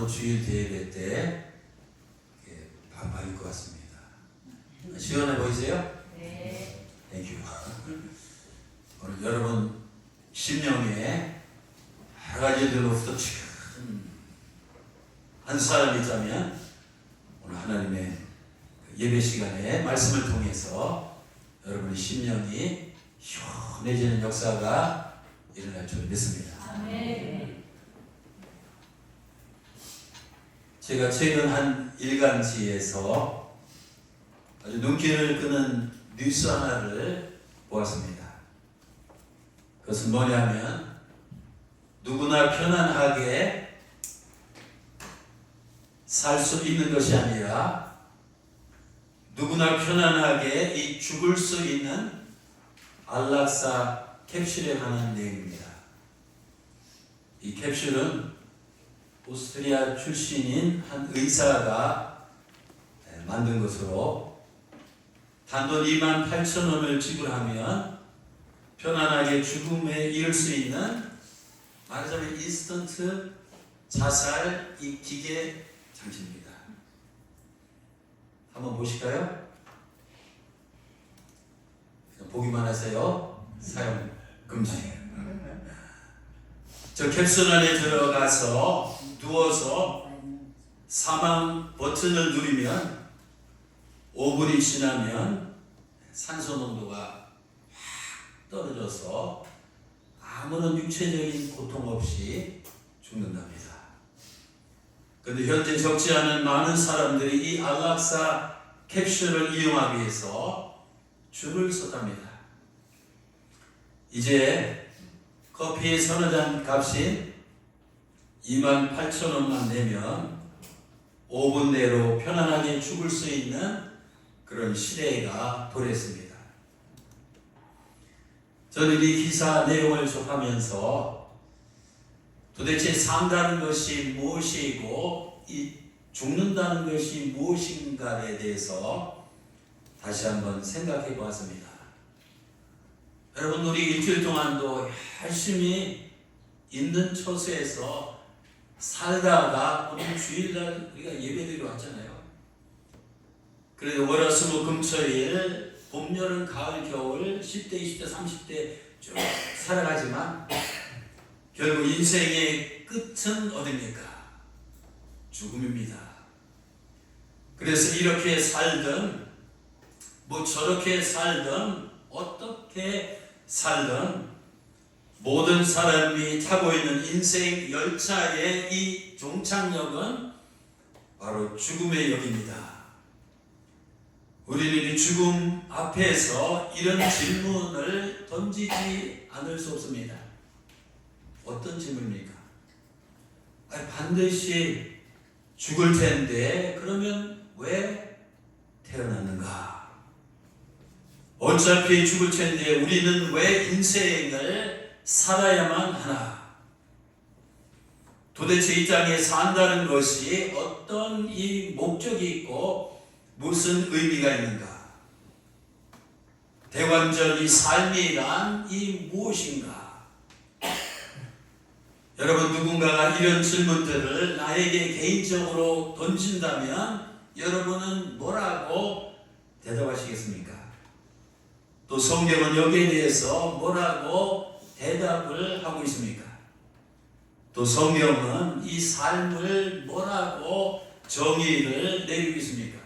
처음으로 주일 예배 때 반팔 입고 왔습니다. 시원해 보이세요? 네. 땡큐. 오늘 여러분 심령에 여러 가지들로부터 지금 한 사람이 있다면 오늘 하나님의 예배 시간에 말씀을 통해서 여러분의 심령이 시원해지는 역사가 일어날 줄 믿습니다. 아멘. 제가 최근 한 일간지에서 아주 눈길을 끄는 뉴스 하나를 보았습니다. 그것은 뭐냐면 누구나 편안하게 살 수 있는 것이 아니라 누구나 편안하게 죽을 수 있는 안락사 캡슐에 관한 내용입니다. 이 캡슐은 오스트리아 출신인 한 의사가 만든 것으로 단돈 28,000원을 지불하면 편안하게 죽음에 이를 수 있는 말하자면 인스턴트 자살 이 기계 장치입니다. 한번 보실까요? 보기만 하세요. 사용 금지. 저 캡슐 안에 들어가서 누워서 사망 버튼을 누르면 5분이 지나면 산소 농도가 확 떨어져서 아무런 육체적인 고통 없이 죽는답니다. 그런데 현재 적지 않은 많은 사람들이 이 안락사 캡슐을 이용하기 위해서 줄을 섰답니다. 이제 커피의 서너 잔 값인 28,000원만 내면 5분 내로 편안하게 죽을 수 있는 그런 시대가 도래했습니다. 저는 이 기사 내용을 접하면서 도대체 산다는 것이 무엇이고 이 죽는다는 것이 무엇인가에 대해서 다시 한번 생각해 보았습니다. 여러분, 우리 일주일 동안도 열심히 있는 처소에서 살다가 오늘 주일날 우리가 예배드리러 왔잖아요. 그래도 월화수목금토일 봄, 여름, 가을, 겨울 10대, 20대, 30대 쭉 살아가지만 결국 인생의 끝은 어디입니까? 죽음입니다. 그래서 이렇게 살든 뭐 저렇게 살든 어떻게 살든 모든 사람이 타고 있는 인생 열차의 이 종착역은 바로 죽음의 역입니다. 우리는 이 죽음 앞에서 이런 질문을 던지지 않을 수 없습니다. 어떤 질문입니까? 반드시 죽을 텐데 그러면 왜 태어났는가? 어차피 죽을 텐데 우리는 왜 인생을 살아야만 하나? 도대체 이 땅에 산다는 것이 어떤 이 목적이 있고 무슨 의미가 있는가? 대관절 이 삶이란 이 무엇인가? 여러분, 누군가가 이런 질문들을 나에게 개인적으로 던진다면 여러분은 뭐라고 대답하시겠습니까? 또 성경은 여기에 대해서 뭐라고 대답을 하고 있습니까? 또 성경은 이 삶을 뭐라고 정의를 내리고 있습니까?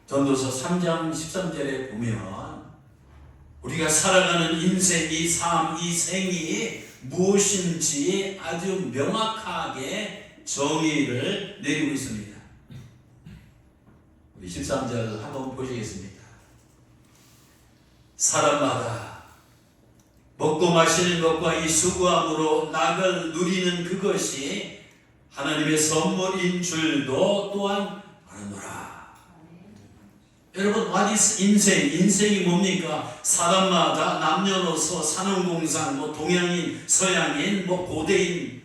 전도서 3장 13절에 보면 우리가 살아가는 인생, 이 삶, 이 생이 무엇인지 아주 명확하게 정의를 내리고 있습니다. 우리 13절 한번 보시겠습니다. 사람마다 먹고 마시는 것과 이 수고함으로 낙을 누리는 그것이 하나님의 선물인 줄도 또한 아노라. 여러분, what is 인생? 인생이 뭡니까? 사람마다 남녀노소, 산업공상, 동양인, 서양인, 고대인,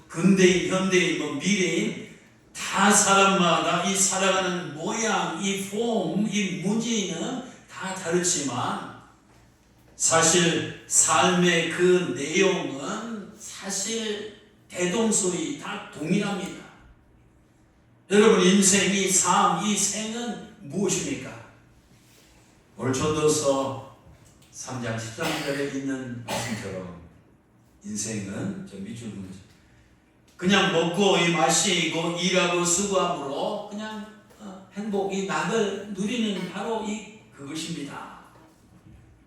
근대인, 현대인, 미래인 다 사람마다 이 살아가는 모양, 이 폼, 이 무지는 다 다르지만 사실 삶의 그 내용은 사실 대동소이 다 동일합니다. 여러분 인생이 삶, 이 생은 무엇입니까? 오늘 전도서 3장 13절에 있는 말씀처럼 인생은 저 밑줄 긋는 거죠. 그냥 먹고 마시고 일하고 수고함으로 그냥 행복이 낙을 누리는 바로 그것입니다.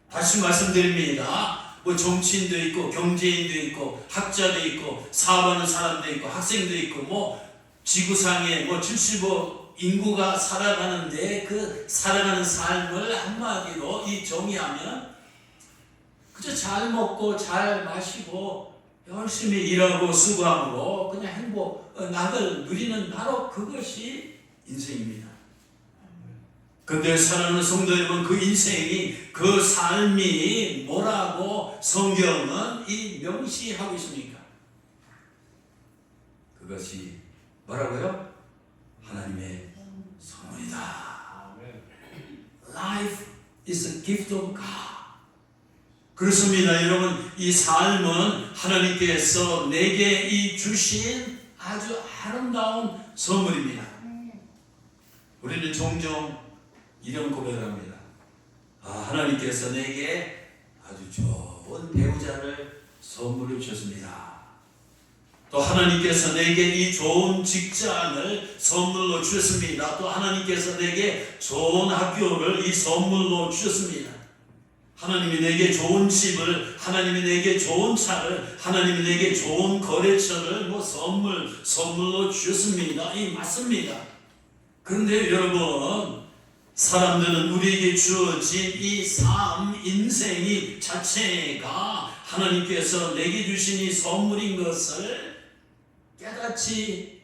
다시 말씀드립니다. 뭐 정치인도 있고 경제인도 있고 학자도 있고 사업하는 사람도 있고 학생도 있고 뭐 지구상에 뭐 75 인구가 살아가는데 그 살아가는 삶을 한마디로 정의하면 그저 잘 먹고 잘 마시고 열심히 일하고 수고함으로 그냥 행복 낙을 누리는 바로 그것이 인생입니다. 근데 사랑하는 성도 여러분, 그 인생이 그 삶이 뭐라고 성경은 명시하고 있습니까? 그것이 뭐라고요? 하나님의 선물이다. Life is a gift of God. 그렇습니다. 여러분, 이 삶은 하나님께서 내게 주신 아주 아름다운 선물입니다. 우리는 종종 이런 고백을 합니다. 하나님께서 내게 아주 좋은 배우자를 선물로 주셨습니다. 또 하나님께서 내게 이 좋은 직장을 선물로 주셨습니다. 또 하나님께서 내게 좋은 학교를 선물로 주셨습니다. 하나님이 내게 좋은 집을, 하나님이 내게 좋은 차를, 하나님이 내게 좋은 거래처를 선물로 주셨습니다. 맞습니다. 그런데 여러분, 사람들은 우리에게 주어진 이 삶, 인생이 자체가 하나님께서 내게 주신 이 선물인 것을 깨닫지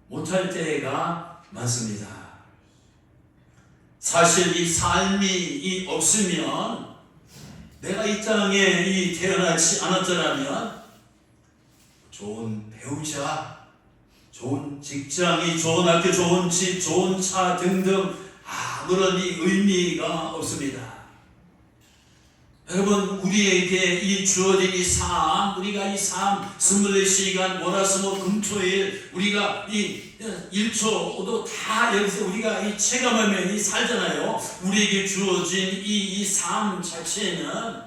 못할 때가 많습니다. 사실 이 삶이 없으면 내가 이 땅에 태어나지 않았더라면 좋은 배우자, 좋은 직장, 좋은 학교, 좋은 집, 좋은 차 등등 아무런 의미가 없습니다. 여러분, 우리에게 주어진 이 삶, 우리가 이 삶 24시간 월화수목 금토일 우리가 1초도 다 여기서 우리가 체감하며 살잖아요. 우리에게 주어진 이 삶 자체는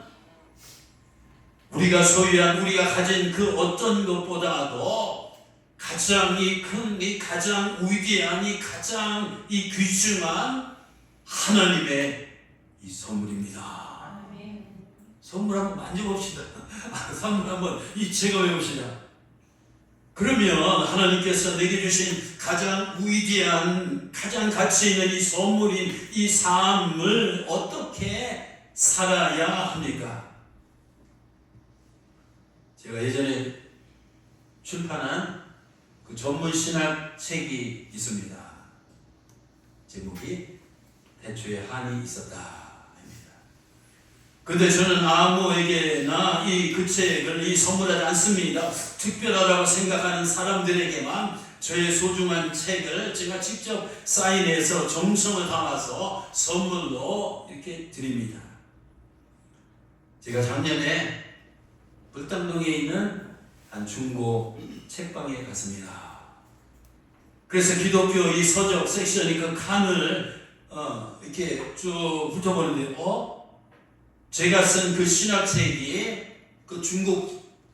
우리가 소유한, 우리가 가진 그 어떤 것보다도 가장 큰, 가장 위대한, 가장 귀중한 하나님의 선물입니다. 선물 한번 만져봅시다. 선물 한번 체감해봅시다. 그러면 하나님께서 내게 주신 가장 위대한, 가장 가치 있는 이 선물인 이 삶을 어떻게 살아야 합니까? 제가 예전에 출판한 그 전문 신학 책이 있습니다. 제목이 태초에 한이 있었다. 근데 저는 아무에게나 그 책을 선물하지 않습니다. 특별하다고 생각하는 사람들에게만 저의 소중한 책을 제가 직접 사인해서 정성을 담아서 선물로 이렇게 드립니다. 제가 작년에 불당동에 있는 한 중고 책방에 갔습니다. 그래서 기독교 서적 섹션이 그 칸을 이렇게 쭉 훑어보는데 제가 쓴 그 신학책이 그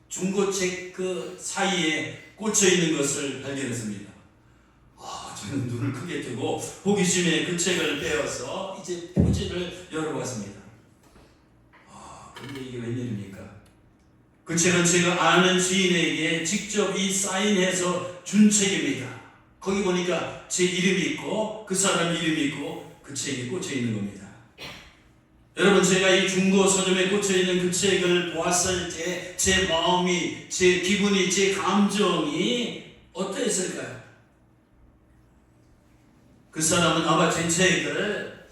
중고책 그 사이에 꽂혀 있는 것을 발견했습니다. 저는 눈을 크게 뜨고 호기심에 그 책을 빼어서 이제 표지를 열어봤습니다. 근데 이게 웬일입니까? 그 책은 제가 아는 지인에게 직접 사인해서 준 책입니다. 거기 보니까 제 이름이 있고 그 사람 이름이 있고 그 책이 꽂혀 있는 겁니다. 여러분, 제가 이 중고 서점에 꽂혀있는 그 책을 보았을 때 제 마음이, 제 기분이, 제 감정이 어떠했을까요? 그 사람은 아마 제 책을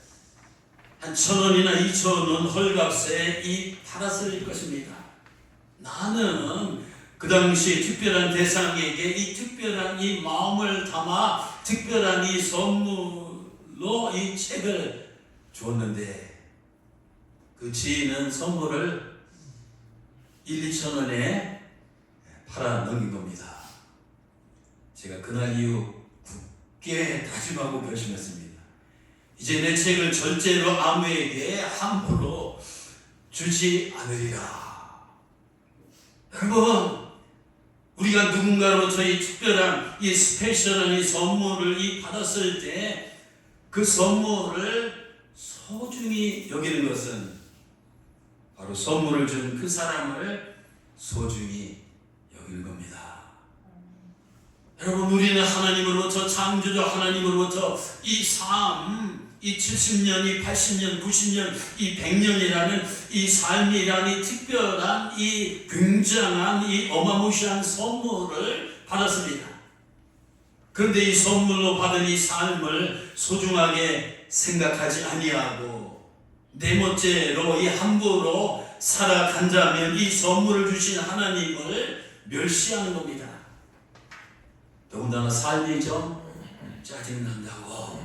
한 1,000원이나 2,000원 헐값에 팔았을 것입니다. 나는 그 당시 특별한 대상에게 특별한 마음을 담아 특별한 선물로 이 책을 주었는데 그 지인은 선물을 1, 2,000원에 팔아 넘긴 겁니다. 제가 그날 이후 굳게 다짐하고 결심했습니다. 이제 내 책을 절대로 아무에게 함부로 주지 않으리라. 여러분, 우리가 누군가로부터 이 특별한 이 스페셜한 이 선물을 받았을 때 그 선물을 소중히 여기는 것은 바로 선물을 준 그 사람을 소중히 여기는 겁니다. 여러분, 우리는 하나님으로부터, 창조주 하나님으로부터 이 삶, 이 70년, 이 80년, 90년, 이 100년이라는 이 삶이라는 이 특별한 이 굉장한 이 어마무시한 선물을 받았습니다. 그런데 이 선물로 받은 이 삶을 소중하게 생각하지 아니하고 네 번째로 이 함부로 살아간다면 이 선물을 주신 하나님을 멸시하는 겁니다. 더군다나 삶이 좀 짜증난다고,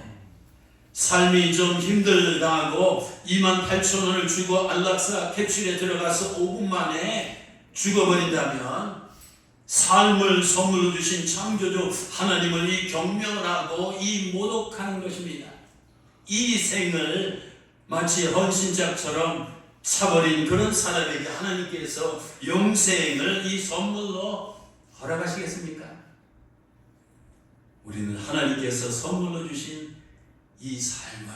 삶이 좀 힘들다고 28,000원을 주고 안락사 캡슐에 들어가서 5분 만에 죽어버린다면 삶을 선물로 주신 창조주 하나님을 이 경멸하고 이 모독하는 것입니다. 이 생을 마치 헌신짝처럼 차버린 그런 사람에게 하나님께서 영생을 이 선물로 허락하시겠습니까? 우리는 하나님께서 선물로 주신 이 삶을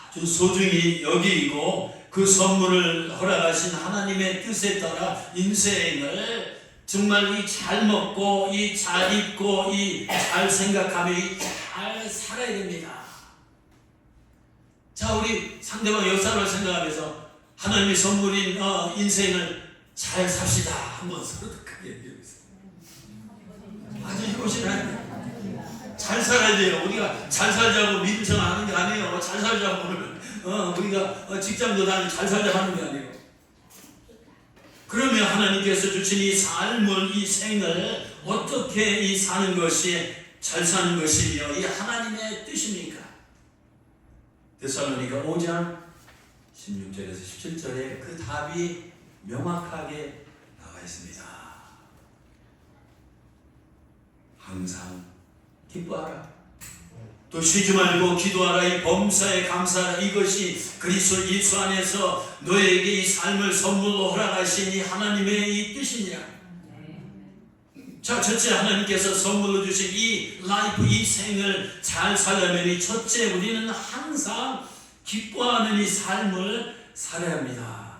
아주 소중히 여기고 그 선물을 허락하신 하나님의 뜻에 따라 인생을 정말 이 잘 먹고 이 잘 입고 이 잘 생각하며 이 잘 살아야 됩니다. 자, 우리 상대방 역사를 생각하면서 하나님의 선물인 인생을 잘 삽시다. 한번 서로 크게 얘기해보세요. 아주 이것이란 잘 살아야 돼요. 우리가 잘 살자고 민청 하는 게 아니에요. 잘 살자고 오늘 우리가 직장도 다니고 잘 살자고 하는 게 아니에요. 그러면 하나님께서 주신 이 삶을, 이 생을 어떻게 이 사는 것이 잘 사는 것이며 이 하나님의 뜻입니까? 데살로니가 5장 16절에서 17절에 그 답이 명확하게 나와 있습니다. 항상 기뻐하라. 또 쉬지 말고 기도하라. 이 범사에 감사하라. 이것이 그리스도 예수 안에서 너에게 이 삶을 선물로 허락하신 이 하나님의 이 뜻이니라. 자, 첫째, 하나님께서 선물로 주신 이 라이프, 이 생을 잘 살려면 이 첫째, 우리는 항상 기뻐하는 이 삶을 살아야 합니다.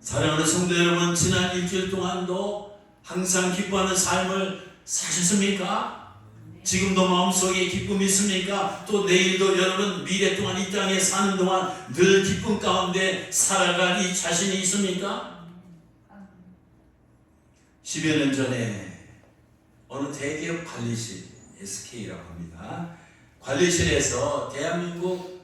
사랑하는 성도 여러분, 지난 일주일 동안도 항상 기뻐하는 삶을 사셨습니까? 지금도 마음속에 기쁨이 있습니까? 또 내일도 여러분 미래 동안 이 땅에 사는 동안 늘 기쁨 가운데 살아갈 이 자신이 있습니까? 10여 년 전에 어느 대기업 관리실, SK라고 합니다. 관리실에서 대한민국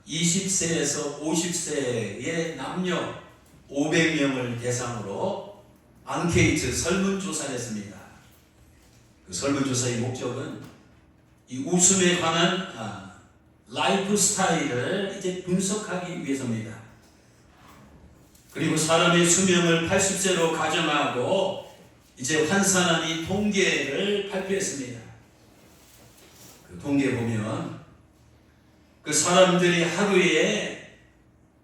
20세에서 50세의 남녀 500명을 대상으로 앙케이트 설문조사를 했습니다. 그 설문조사의 목적은 이 웃음에 관한 라이프 스타일을 이제 분석하기 위해서입니다. 그리고 사람의 수명을 80세로 가정하고 이제 환산한 이 통계를 발표했습니다. 그 통계 보면 그 사람들이 하루에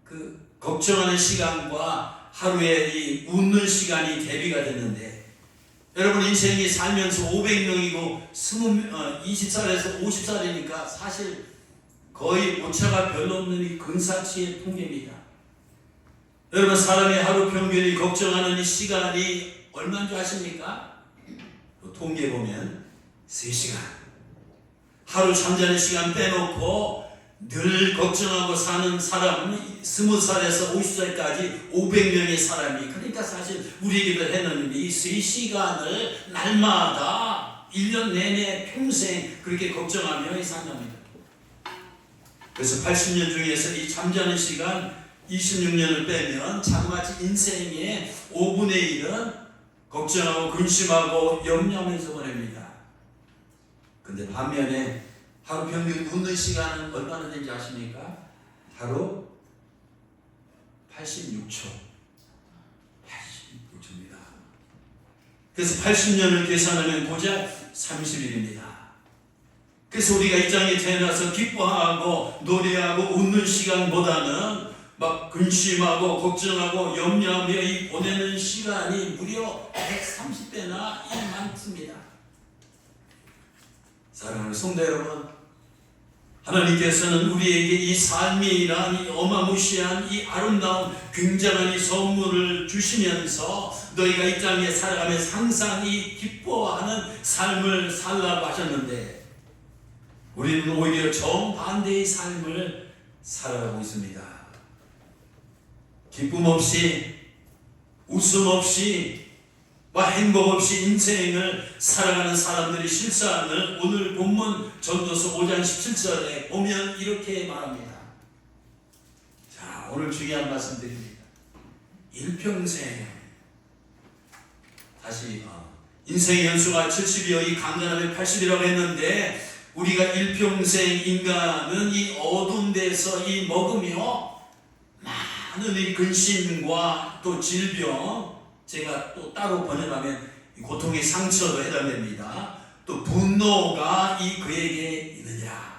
그 걱정하는 시간과 하루에 이 웃는 시간이 대비가 됐는데, 여러분 인생이 살면서 500명이고 20살에서 50살이니까 사실 거의 오차가 별로 없는 이 근사치의 통계입니다. 여러분, 사람이 하루 평균이 걱정하는 이 시간이 얼마인 줄 아십니까? 그 통계 보면 3시간. 하루 잠자는 시간 빼놓고 늘 걱정하고 사는 사람은 20살에서 50살까지 500명의 사람이, 그러니까 사실 우리에게도 해놓는 이 3시간을 날마다 1년 내내 평생 그렇게 걱정하며 산답니다. 그래서 80년 중에서 이 잠자는 시간 26년을 빼면 자그마치 인생의 5분의 1은 걱정하고 근심하고 염려하면서 보냅니다. 근데 반면에 하루 평균 웃는 시간은 얼마나 되는지 아십니까? 하루 86초. 그래서 80년을 계산하면 고작 30일입니다. 그래서 우리가 이 땅에 태어나서 기뻐하고 노래하고 웃는 시간보다는 막 근심하고 걱정하고 염려하며 이 보내는 시간이 무려 130배나 많습니다. 사랑하는 성도 여러분, 하나님께서는 우리에게 이 삶이란 이 어마무시한 이 아름다운 굉장한 이 선물을 주시면서 너희가 이 땅에 살아가면서 항상 이 기뻐하는 삶을 살라고 하셨는데 우리는 오히려 정반대의 삶을 살아가고 있습니다. 기쁨 없이 웃음 없이 행복 없이 인생을 살아가는 사람들의 실상을 오늘 본문 전도서 5장 17절에 보면 이렇게 말합니다. 자, 오늘 중요한 말씀 드립니다. 일평생 다시 인생의 연수가 70이여 이 강건함의 80이라고 했는데 우리가 일평생 인간은 이 어두운 데서 이 먹으며 많은 이 근심과 또 질병, 제가 또 따로 번역하면 고통의 상처도 해당됩니다. 또 분노가 그에게 있느니라.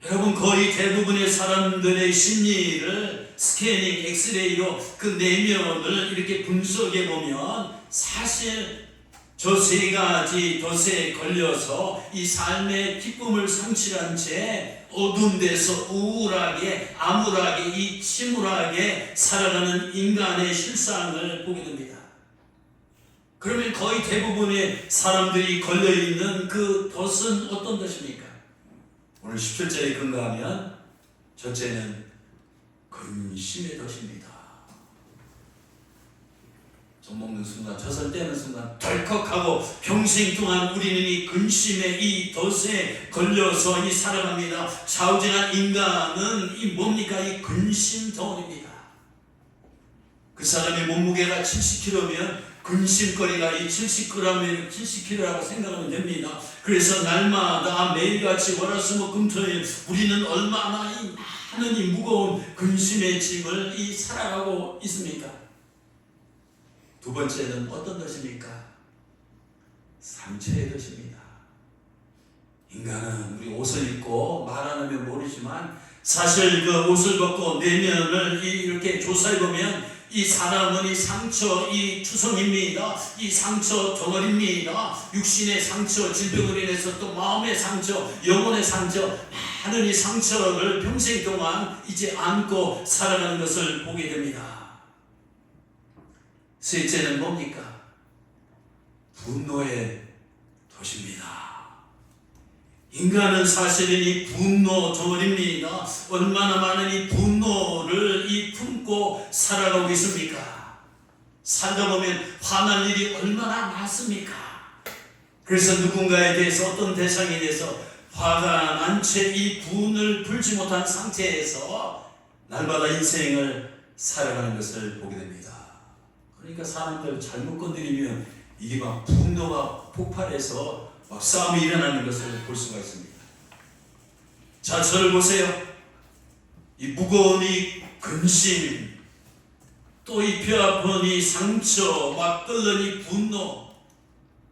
여러분, 거의 대부분의 사람들의 심리를 스캐닝, 엑스레이로 그 내면을 이렇게 분석해 보면 사실 저 세 가지 덫에 걸려서 이 삶의 기쁨을 상실한 채 어두운 데서 우울하게 암울하게 이 침울하게 살아가는 인간의 실상을 보게 됩니다. 그러면 거의 대부분의 사람들이 걸려있는 그 덫은 어떤 덫입니까? 오늘 17절에 근거하면 첫째는 근심의 덫입니다. 젖 먹는 순간, 젖을 떼는 순간 덜컥하고 평생 동안 우리는 이 근심의 이 덫에 걸려서 이 살아갑니다. 좌우지간 인간은 이 뭡니까? 이 근심 덩어리입니다. 그 사람의 몸무게가 70kg면 근심거리가 이 70kg라고 생각하면 됩니다. 그래서 날마다 매일같이 월화수목금토일 우리는 얼마나 이 많은 이 무거운 근심의 짐을 이 살아가고 있습니까? 두 번째는 어떤 것입니까? 상처의 것입니다. 인간은 우리 옷을 입고 말 안 하면 모르지만 사실 그 옷을 벗고 내면을 이렇게 조사해보면 이 사람은 이 상처, 이 투성입니다. 이 상처 덩어리입니다. 육신의 상처, 질병으로 인해서 또 마음의 상처, 영혼의 상처, 많은 이 상처를 평생 동안 이제 안고 살아가는 것을 보게 됩니다. 셋째는 뭡니까? 분노의 덫입니다. 인간은 사실은 이 분노 덩어리입니다. 얼마나 많은 이 분노를 품고 살아가고 있습니까? 살다 보면 화날 일이 얼마나 많습니까? 그래서 누군가에 대해서 어떤 대상에 대해서 화가 난 채 이 분을 풀지 못한 상태에서 날마다 인생을 살아가는 것을 보게 됩니다. 그러니까 사람들 잘못 건드리면 이게 막 분노가 폭발해서 막 싸움이 일어나는 것을 볼 수가 있습니다. 자, 저를 보세요. 이 무거운 이 근심, 또 이 뼈 아픈 이 상처, 막 끓는 이 분노,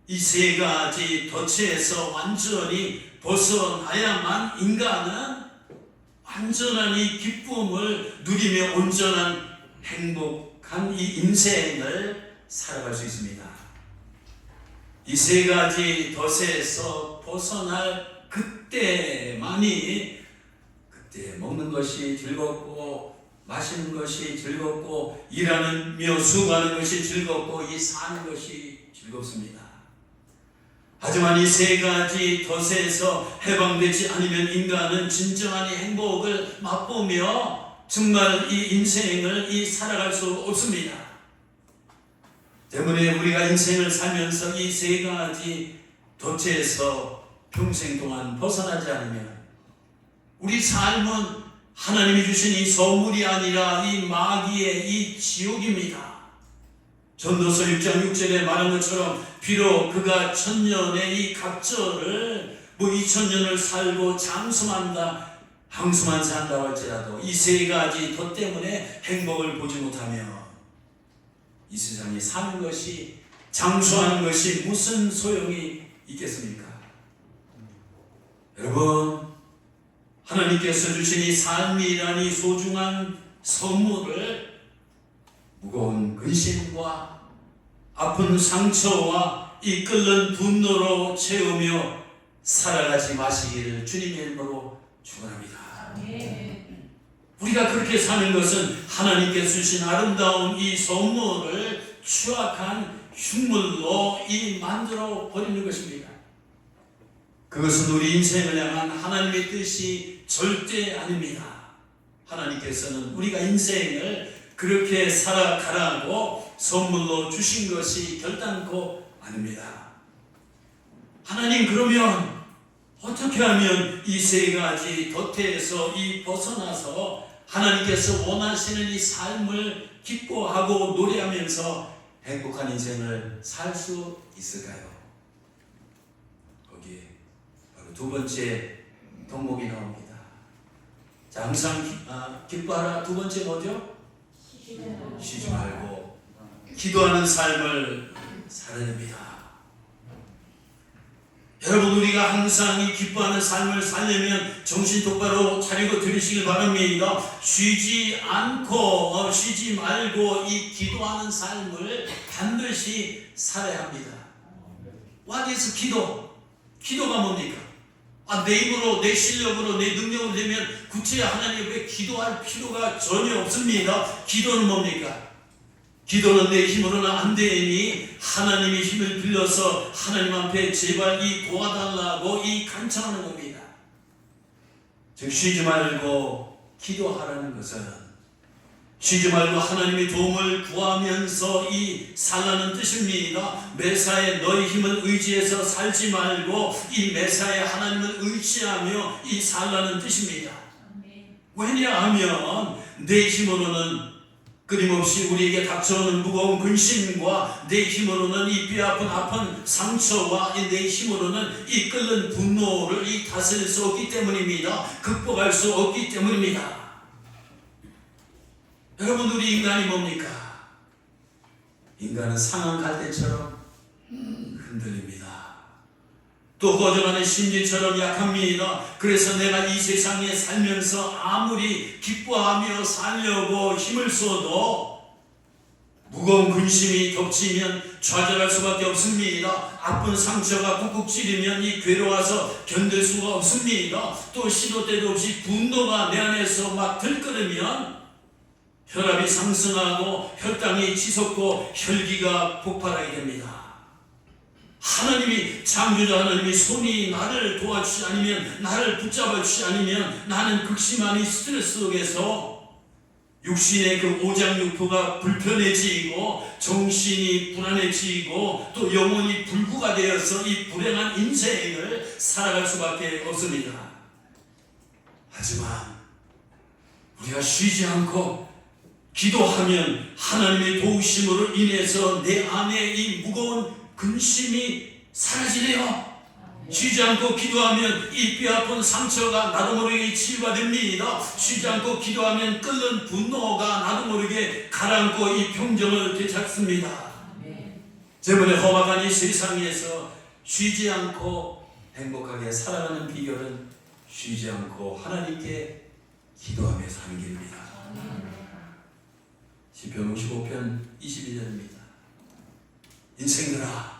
이 세 가지 덫에서 완전히 벗어나야만 인간은 완전한 이 기쁨을 누리며 온전한 행복한 이 인생을 살아갈 수 있습니다. 이 세 가지 덫에서 벗어날 그때만이, 그때 먹는 것이 즐겁고 마시는 것이 즐겁고 일하며 수고하는 것이 즐겁고 이 사는 것이 즐겁습니다. 하지만 이 세 가지 덫에서 해방되지 않으면 인간은 진정한 행복을 맛보며 정말 이 인생을 살아갈 수 없습니다. 때문에 우리가 인생을 살면서 이 세 가지 덫에서 평생 동안 벗어나지 않으면 우리 삶은 하나님이 주신 이 선물이 아니라 이 마귀의 이 지옥입니다. 전도서 6장 6절에 말한 것처럼 비록 그가 1000년의 이 각절을 2000년을 살고 항수만 산다고 할지라도 이 세 가지 덫 때문에 행복을 보지 못하며 이 세상에 사는 것이 장수하는 것이 무슨 소용이 있겠습니까? 여러분, 하나님께서 주신 이 삶이란 이 소중한 선물을 무거운 근심과 아픈 상처와 이 끓는 분노로 채우며 살아가지 마시기를 주님의 이름으로 축원합니다. 아멘. 우리가 그렇게 사는 것은 하나님께서 주신 아름다운 이 선물을 추악한 흉물로 이 만들어 버리는 것입니다. 그것은 우리 인생을 향한 하나님의 뜻이 절대 아닙니다. 하나님께서는 우리가 인생을 그렇게 살아가라고 선물로 주신 것이 결단코 아닙니다. 하나님, 그러면 어떻게 하면 이 세 가지 덫에서 이 벗어나서 하나님께서 원하시는 이 삶을 기뻐하고 노래하면서 행복한 인생을 살 수 있을까요? 거기에 바로 두 번째 덕목이 나옵니다. 자, 항상 기뻐하라. 두 번째 뭐죠? 쉬지 말고 기도하는 삶을 살아야 됩니다. 여러분, 우리가 항상 이 기뻐하는 삶을 살려면 정신 똑바로 차리고 들으시길 바랍니다. 쉬지 않고 쉬지 말고 이 기도하는 삶을 반드시 살아야 합니다. What is 기도? 기도가 뭡니까? 내 힘으로, 내 실력으로, 내 능력으로 되면 구체에 하나님 앞에 기도할 필요가 전혀 없습니다. 기도는 뭡니까? 기도는 내 힘으로는 안 되니 하나님의 힘을 빌려서 하나님 앞에 제발 이 도와달라고 이 간청하는 겁니다. 즉, 쉬지 말고 기도하라는 것은 쉬지 말고 하나님의 도움을 구하면서 이 살라는 뜻입니다. 매사에 너의 힘을 의지해서 살지 말고 이 매사에 하나님을 의지하며 이 살라는 뜻입니다. 왜냐하면 내 힘으로는 끊임없이 우리에게 닥쳐오는 무거운 근심과 내 힘으로는 이 뼈아픈 상처와 내 힘으로는 이 끓는 분노를 이 다스릴 수 없기 때문입니다. 극복할 수 없기 때문입니다. 여러분, 우리 인간이 뭡니까? 인간은 상한 갈대처럼 흔들립니다. 또 거저가는 심지처럼 약합니다. 그래서 내가 이 세상에 살면서 아무리 기뻐하며 살려고 힘을 써도 무거운 근심이 겹치면 좌절할 수밖에 없습니다. 아픈 상처가 꾹꾹 찌르면 이 괴로워서 견딜 수가 없습니다. 또 시도 때도 없이 분노가 내 안에서 막 들끓으면 혈압이 상승하고 혈당이 치솟고 혈기가 폭발하게 됩니다. 하나님이, 창조자 하나님이 손이 나를 도와주지 않으면, 나를 붙잡아 주지 않으면 나는 극심한 이 스트레스 속에서 육신의 그 오장육부가 불편해지고 정신이 불안해지고 또 영혼이 불구가 되어서 이 불행한 인생을 살아갈 수밖에 없습니다. 하지만 우리가 쉬지 않고 기도하면 하나님의 도우심으로 인해서 내 안에 이 무거운 근심이 사라지네요. 쉬지 않고 기도하면 이 뼈아픈 상처가 나도 모르게 치유가 됩니다. 쉬지 않고 기도하면 끓는 분노가 나도 모르게 가라앉고 이 평정을 되찾습니다. 저번에 험악한 이 세상에서 쉬지 않고 행복하게 살아가는 비결은 쉬지 않고 하나님께 기도하며 사는 길입니다. 시편 55편 22절입니다. 인생들아,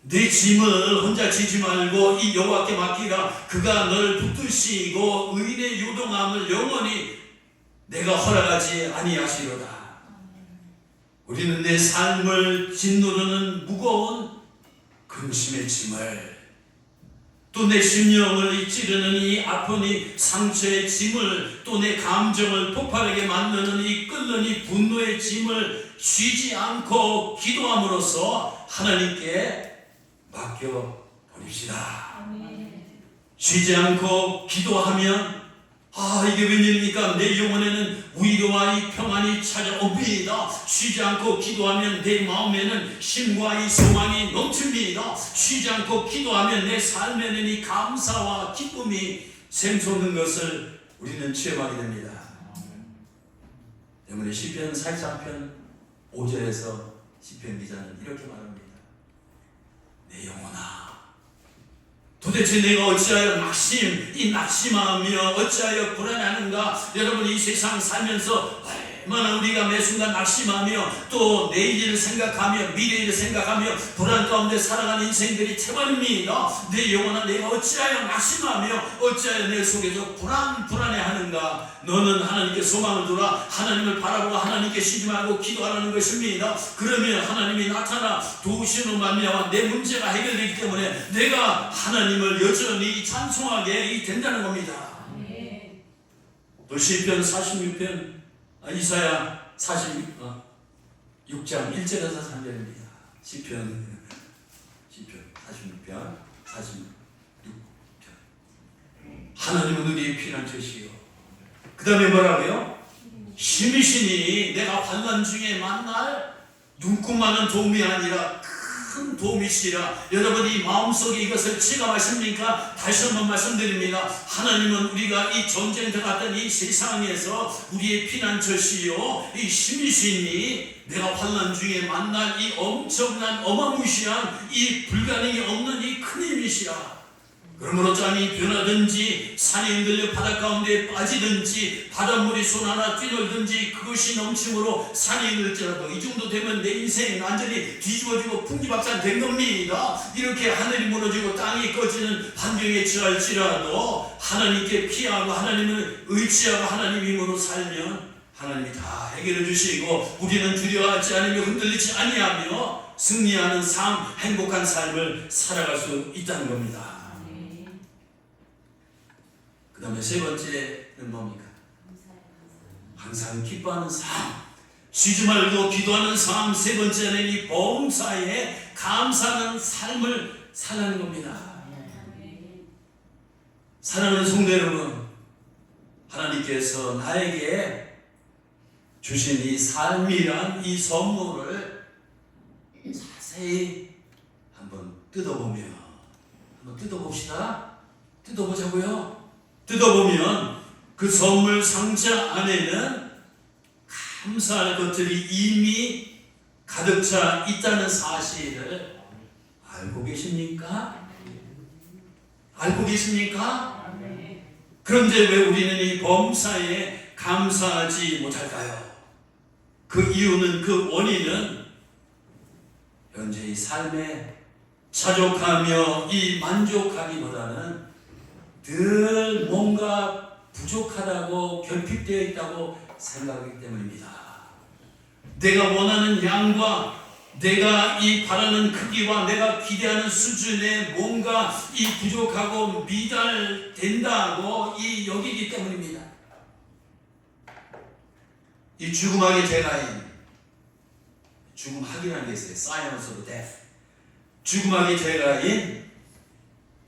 내 짐을 혼자 지지 말고 이 여호와께 맡기라. 그가 너를 붙드시고 의인의 요동함을 영원히 내가 허락하지 아니하시로다. 우리는 내 삶을 짓누르는 무거운 근심의 짐을, 또 내 심령을 찌르는 이 아픈 이 상처의 짐을, 또 내 감정을 폭발하게 만드는 이 끓는 이 분노의 짐을 쉬지 않고 기도함으로써 하나님께 맡겨버립시다. 쉬지 않고 기도하면 이게 웬일입니까? 내 영혼에는 위로와 이 평안이 찾아옵니다. 쉬지 않고 기도하면 내 마음에는 힘과 이 소망이 넘칩니다. 쉬지 않고 기도하면 내 삶에는 이 감사와 기쁨이 샘솟는 것을 우리는 체험하게 됩니다. 때문에 시편 43편 5절에서 시편 기자는 이렇게 말합니다. 내 영혼아, 도대체 내가 어찌하여 낙심하며 어찌하여 불안하는가? 여러분, 이 세상 살면서 얼마나 우리가 매 순간 낙심하며 또 내일을 생각하며 미래를 생각하며 불안 가운데 살아가는 인생들이 태반입니다. 내 영혼아, 내가 어찌하여 낙심하며 어찌하여 내 속에서 불안해하는가? 너는 하나님께 소망을 두라. 하나님을 바라보고 하나님께 쉬지 말고 기도하라는 것입니다. 그러면 하나님이 나타나 도우시는 말미암아 내 문제가 해결되기 때문에 내가 하나님을 여전히 찬송하게 된다는 겁니다. 또 시편 46편 이사야 46장 1절에서 3절입니다. 시편 46편 46편. 하나님은 우리의 피난처시요. 그 다음에 뭐라고요? 힘이시니 내가 환난 중에 만날 눈꼽만한 도움이 아니라 큰 도움이시라. 여러분, 이 마음속에 이것을 체감하십니까? 다시 한번 말씀드립니다. 하나님은 우리가 이 전쟁터 같은 이 세상에서 우리의 피난처시요, 이 힘이시니 내가 환난 중에 만날 이 엄청난 어마무시한 이 불가능이 없는 이 큰 힘이시라. 그러므로 짬이 변하든지 산이 흔들려 바닷 가운데 빠지든지 바닷물이 손 하나 뛰놀든지 그것이 넘침으로 산이 흔들지라도 이 정도 되면 내 인생 완전히 뒤집어지고 풍기박산 겁니다. 이렇게 하늘이 무너지고 땅이 꺼지는 환경에 처할지라도 하나님께 피하고 하나님을 의지하고 하나님 힘으로 살면 하나님이 다 해결해 주시고 우리는 두려워하지 않으며 흔들리지 아니하며 승리하는 삶, 행복한 삶을 살아갈 수 있다는 겁니다. 그 다음에 세 번째는 뭡니까? 항상 기뻐하는 삶, 쉬지 말고 기도하는 삶. 세 번째는 이 범사에 감사하는 삶을 살라는 겁니다. 사랑하는 성도 여러분, 하나님께서 나에게 주신 이 삶이란 이 선물을 자세히 한번 뜯어봅시다. 뜯어보자고요. 뜯어보면 그 선물 상자 안에는 감사할 것들이 이미 가득 차 있다는 사실을 알고 계십니까? 알고 계십니까? 그런데 왜 우리는 이 범사에 감사하지 못할까요? 그 이유는, 그 원인은 현재 이 삶에 자족하며 이 만족하기보다는 늘 뭔가 부족하다고 결핍되어 있다고 생각하기 때문입니다. 내가 원하는 양과 내가 이 바라는 크기와 내가 기대하는 수준에 뭔가 이 부족하고 미달된다고 이 여기기 때문입니다. 이 죽음학의 제가인, 죽음학이라는 게 있어요. Science of Death. 죽음학의 제가인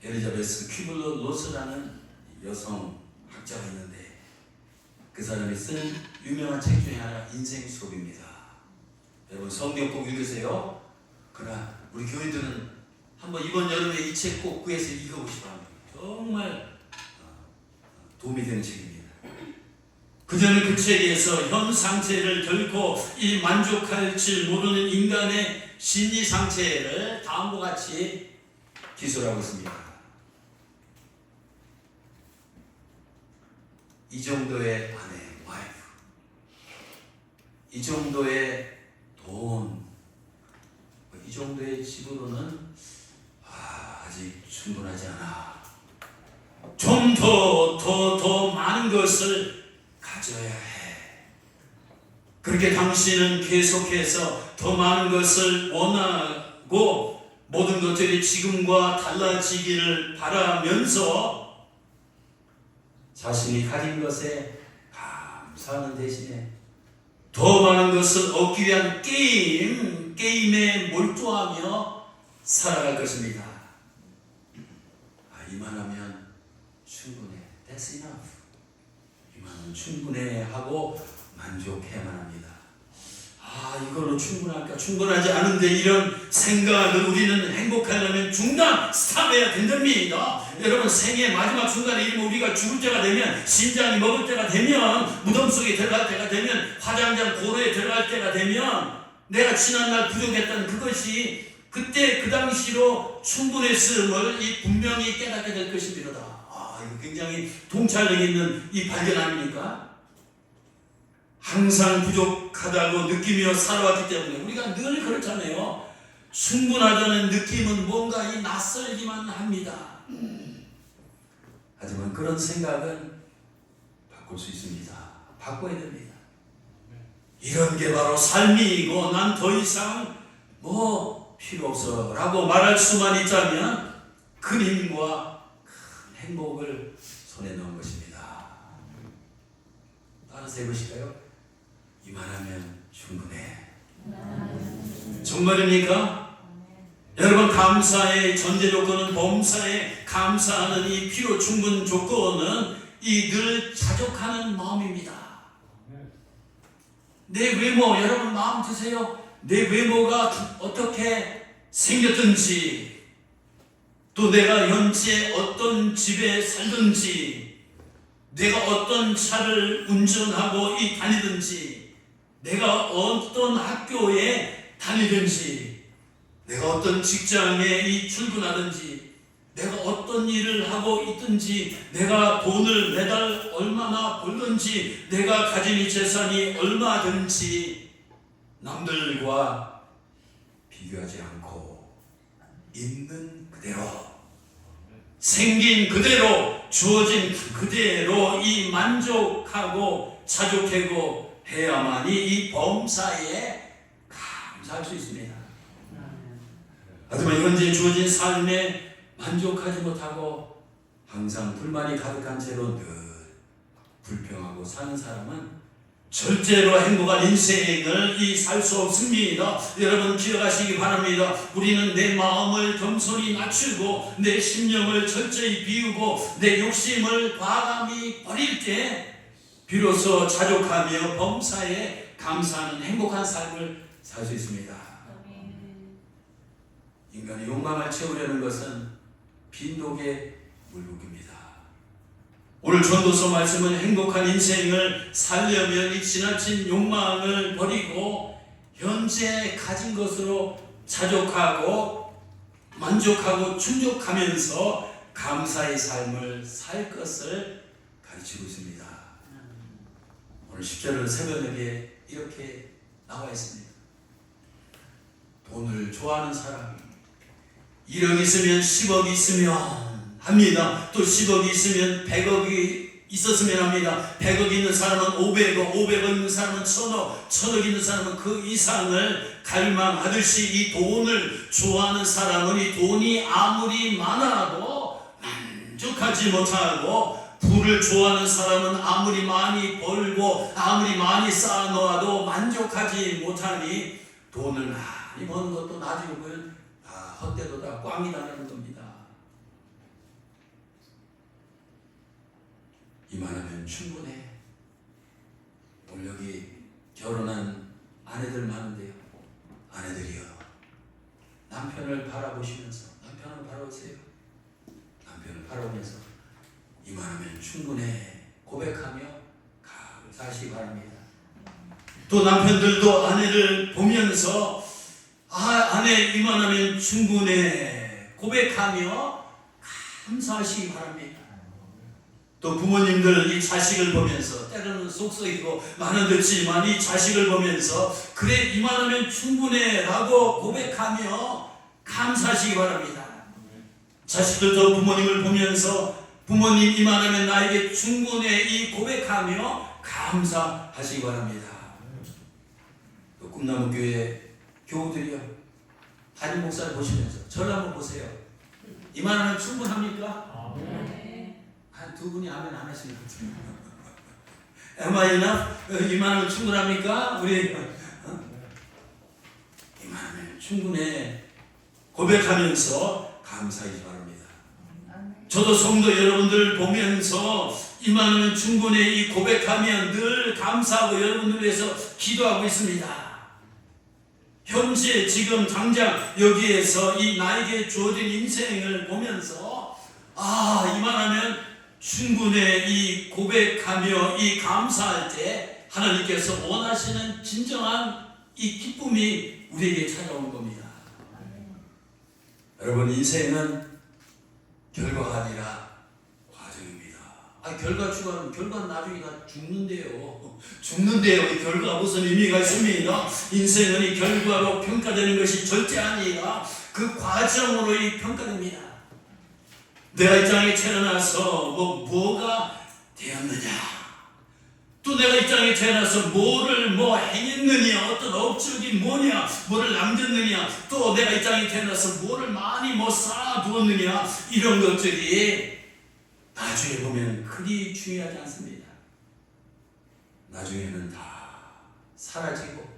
엘리자베스 퀴블러 로스라는 여성 학자가 있는데 그 사람이 쓴 유명한 책 중에 하나 인생 수업입니다. 여러분 성경 꼭 읽으세요. 그러나 우리 교인들은 한번 이번 여름에 이 책 꼭 구해서 읽어보시기 바랍니다. 정말 도움이 되는 책입니다. 그녀는 그 책에서 현 상태를 결코 이 만족할 줄 모르는 인간의 심리 상태를 다음과 같이 기술하고 있습니다. 이 정도의 아내, 와이프, 이 정도의 돈, 이 정도의 집으로는 아직 충분하지 않아. 좀 더 많은 것을 가져야 해. 그렇게 당신은 계속해서 더 많은 것을 원하고 모든 것들이 지금과 달라지기를 바라면서 자신이 가진 것에 감사하는 대신에 더 많은 것을 얻기 위한 게임에 몰두하며 살아갈 것입니다. 이만하면 충분해. That's enough. 이만하면 충분해 하고 만족해야만 합니다. 이걸로 충분할까? 충분하지 않은데 이런 생각을 우리는 행복하려면 중단, 스탑해야 된답니다. 여러분 생의 마지막 순간에 이르면 우리가 죽을 때가 되면 심장이 먹을 때가 되면 무덤 속에 들어갈 때가 되면 화장장 고로에 들어갈 때가 되면 내가 지난날 부족했던 그것이 그때 그 당시로 충분했음을 이 분명히 깨닫게 될 것입니다. 이거 굉장히 통찰력 있는 이 발견 아닙니까? 항상 부족하다고 느끼며 살아왔기 때문에 우리가 늘 그렇잖아요. 충분하다는 느낌은 뭔가 이 낯설기만 합니다. 하지만 그런 생각은 바꿀 수 있습니다. 바꿔야 됩니다. 이런 게 바로 삶이고 난 더 이상 필요 없어 라고 말할 수만 있다면 큰 힘과 큰 행복을 손에 넣은 것입니다. 따라서 해보실까요? 이만하면 충분해. 정말입니까? 여러분, 감사의 전제 조건은, 범사에 감사하는 이 필요 충분 조건은 이 늘 자족하는 마음입니다. 내 외모, 여러분 마음 드세요. 내 외모가 어떻게 생겼든지, 또 내가 현재 어떤 집에 살든지, 내가 어떤 차를 운전하고 다니든지, 내가 어떤 학교에 다니든지, 내가 어떤 직장에 출근하든지, 내가 어떤 일을 하고 있든지, 내가 돈을 매달 얼마나 벌든지, 내가 가진 이 재산이 얼마든지 남들과 비교하지 않고 있는 그대로, 생긴 그대로, 주어진 그대로 이 만족하고 자족하고 해야만이 이 범사에 감사할 수 있습니다. 하지만 현재 주어진 삶에 만족하지 못하고 항상 불만이 가득한 채로 늘 불평하고 사는 사람은 절대로 행복한 인생을 살 수 없습니다. 여러분 기억하시기 바랍니다. 우리는 내 마음을 겸손히 낮추고 내 심령을 철저히 비우고 내 욕심을 과감히 버릴 때 비로소 자족하며 범사에 감사하는 행복한 삶을 살 수 있습니다. 인간의 욕망을 채우려는 것은 빈독의 물고기입니다. 오늘 전도서 말씀은 행복한 인생을 살려면 이 지나친 욕망을 버리고 현재 가진 것으로 자족하고 만족하고 충족하면서 감사의 삶을 살 것을 가르치고 있습니다. 오늘 10절은 새벽에 이렇게 나와 있습니다. 돈을 좋아하는 사람이 1억 있으면 10억이 있으면 합니다. 또 10억이 있으면 100억이 있었으면 합니다. 100억 있는 사람은 500억, 500억 있는 사람은 1000억, 1000억 있는 사람은 그 이상을 갈망하듯이 이 돈을 좋아하는 사람은 이 돈이 아무리 많아도 만족하지 못하고, 부를 좋아하는 사람은 아무리 많이 벌고 아무리 많이 쌓아놓아도 만족하지 못하니 돈을 많이 버는 것도 나중에 보면 다 헛되도 다 꽝이다라는 겁니다. 이만하면 충분해. 오늘 여기 결혼한 아내들 많은데요. 아내들이요, 남편을 바라보시면서, 남편을 바라보세요. 남편을 바라보면서 이만하면 충분해 고백하며 감사하시기 바랍니다. 또 남편들도 아내를 보면서 아내 이만하면 충분해 고백하며 감사하시기 바랍니다. 또 부모님들 이 자식을 보면서, 때로는 속썩이고 많은 듯지만 이 자식을 보면서 그래 이만하면 충분해 라고 고백하며 감사하시기 바랍니다. 자식들도 부모님을 보면서 부모님 이만하면 나에게 충분해 이 고백하며 감사하시기 바랍니다. 또 꿈나무교회 교우들이요, 담임 목사를 보시면서 저를 한번 보세요. 이만하면 충분합니까? 한 두 분이 아멘 안 하시는 것 같아요. Am I enough? 이만하면 충분합니까? 우리 이만하면 충분해 고백하면서 감사하기 바랍니다. 저도 성도 여러분들 보면서 이만하면 충분해 이 고백하면 늘 감사하고 여러분들 위해서 기도하고 있습니다. 현재 지금 당장 여기에서 이 나에게 주어진 인생을 보면서 이만하면 충분해 이 고백하며 이 감사할 때 하나님께서 원하시는 진정한 이 기쁨이 우리에게 찾아온 겁니다. 여러분, 인생은 결과가 아니라 과정입니다. 결과는 나중에 다 죽는데요. 이 결과가 무슨 의미가 있습니다. 인생은 이 결과로 평가되는 것이 절대 아니라 그 과정으로 이 평가됩니다. 내가 이 땅에 태어나서 뭐가 되었느냐, 또 내가 이 땅에 태어나서 뭐를 행했느냐, 어떤 업적이 뭐냐, 뭐를 남겼느냐, 또 내가 이 땅에 태어나서 뭐를 많이 쌓아두었느냐, 이런 것들이 나중에 보면 그리 중요하지 않습니다. 나중에는 다 사라지고,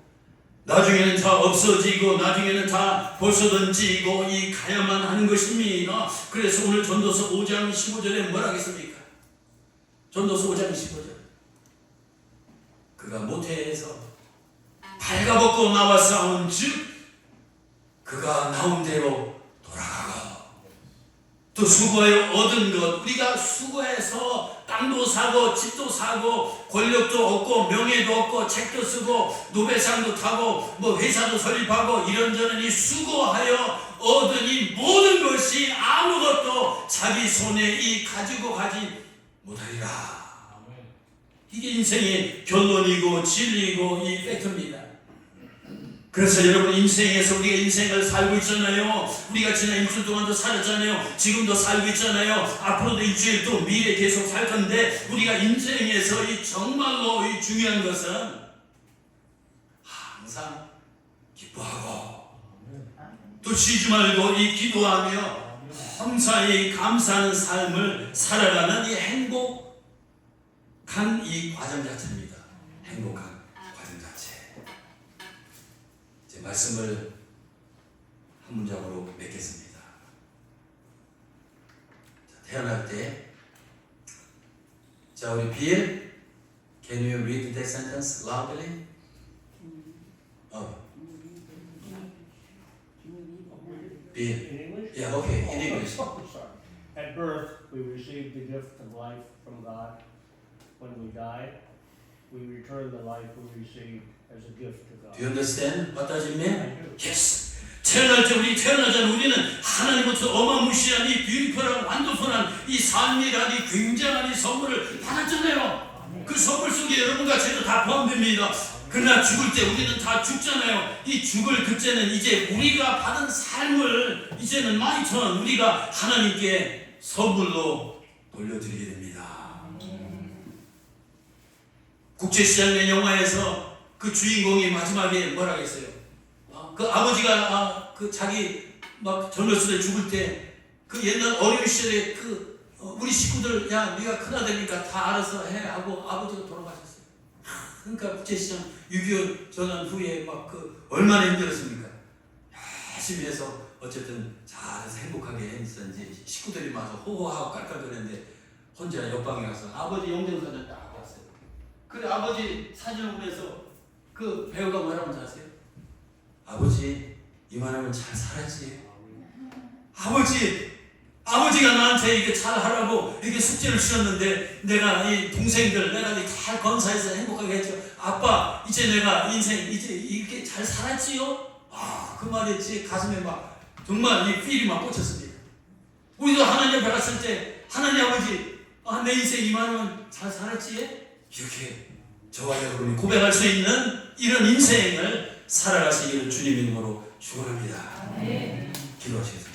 나중에는 다 없어지고, 나중에는 다 벗어던지고 이 가야만 하는 것입니다. 그래서 오늘 전도서 5장 15절에 뭐라 하겠습니까? 전도서 5장 15절. 그가 모태에서 발가벗고 나와 싸운 즉 그가 나온 대로 돌아가고, 또 수고하여 얻은 것, 우리가 수고해서 땅도 사고 집도 사고 권력도 얻고 명예도 얻고 책도 쓰고 노벨상도 타고 회사도 설립하고 이런저런 이 수고하여 얻은 이 모든 것이 아무것도 자기 손에 이 가지고 가지 못하리라. 이게 인생의 결론이고 진리이고 이 팩트입니다. 그래서 여러분, 인생에서 우리가 인생을 살고 있잖아요. 우리가 지난 일주일 동안도 살았잖아요. 지금도 살고 있잖아요. 앞으로도 일주일 또 미래 계속 살 건데, 우리가 인생에서 이 정말로 이 중요한 것은 항상 기뻐하고 또 쉬지 말고 이 기도하며 항상 이 감사하는 삶을 살아가는 이 행복한 이 과정 자체입니다. 행복한 과정 자체. 제 말씀을 한 문장으로 맺겠습니다. 태어날 때, 자, 우리 빌, can you read that sentence loudly? Bill. In English? Yeah, okay, in English. Oh, sorry. At birth, we receive the gift of life from God. When we die, we return the life we received as a gift to God. Do you understand what does it mean? I do. Yes. 태어날 때 태어나자는 우리는 하나님부터 어마무시한 이 뷰티풀한 완도풀한 이 삶이란 이 굉장한 이 선물을 받았잖아요. 그 선물 속에 여러분과 저도 다 포함됩니다. 그러나 죽을 때 우리는 다 죽잖아요. 이 죽을 그때는 이제 우리가 받은 삶을 이제는 마이턴 우리가 하나님께 선물로 돌려드리게 됩니다. 국제시장의 영화에서 그 주인공이 마지막에 뭐라 했어요? 그 아버지가 그 자기 막 젊었을 때 죽을 때 그 옛날 어린 시절에 우리 식구들, 야, 네가 큰아들이니까 다 알아서 해 하고 아버지가 돌아가셨어요. 그러니까 국제시장 6.25 전환 후에 얼마나 힘들었습니까? 열심히 해서 어쨌든 잘해서 행복하게 했었는지 식구들이 와서 호호하고 깔깔거렸는데 혼자 옆방에 가서 아버지 영정사진 딱 봤어요. 그래, 아버지 사진을 보면서 그 배우가 뭐라고 하는지 아세요? 아버지, 이만하면 잘 살았지. 아버지가 나한테 이게 잘 하라고 이렇게 숙제를 주셨는데 내가 이 동생들 내가 잘 건사해서 행복하게 했죠. 아빠, 이제 내가 인생 이제 이렇게 잘 살았지요? 그 말이 가슴에 막 정말 이 필이 막 꽂혔습니다. 우리도 하나님 앞에 갔을 때 하나님 아버지, 내 인생 이만하면 잘 살았지? 이렇게 저와 여러분이 고백할 수 있는 이런 인생을 살아가시기를 주님 이름으로 축원합니다. 기도하시겠습니다.